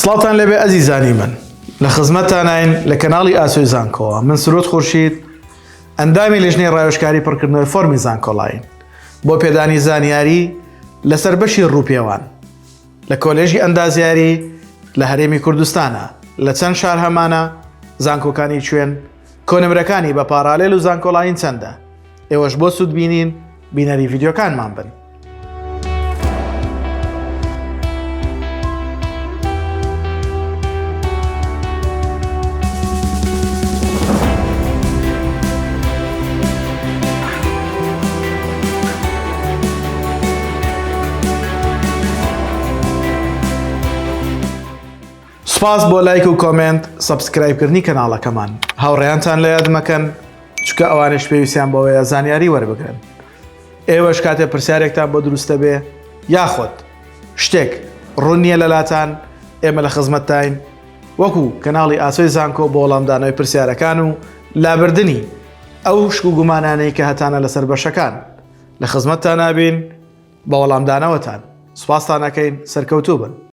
سڵاتان لەبێ ئەزیزانی من لە خزمەتتانین لە کەناڵی ئاسۆی زانکۆوە. من سرۆت خورشید، ئەندامی لێژنەی ڕاوێژکاری پڕکردنەوەی فۆرمی زانکۆڵین بۆ پێدانی زانیاری لەسەر بەشی ڕووپێوان لە کۆلێژی ئەندازیاری لە هەرێمی کوردستانە. لە چەند شار هەمانە زانکۆکانی کوێن کۆنمرەکانی بە پارالێل و زانکۆڵین چەندە؟ ئێوەش بۆ سوود بینین بینەری ڤیدیۆکانمان بن. سپاس بۆ لایک و کۆمنت سەبسکرایبکردنی کەناڵەکەمان. هاوڕێیانتان لە یاد مەکەن چکە ئەوانش پێویستیان بەوەیە زانیاری وەربگرن. ئێوەش کاتێ پرسیارێکتان بۆ دروستە بێ یاخۆت شتێک ڕوون نییە لەلاتان، ئێمە لە خزمەتتاین وەکو کەناڵی ئاسۆی زانکۆ بۆ وەڵامدانەوەی پرسیارەکان و لابردنی ئەو شک و گومانانەی کە هەتانە لەسەر بەشەکان. لە خزمەتتان نابین بە وەڵامدانەوەتان. سوپاستان ئەکەین، سەرکەوتوو بن.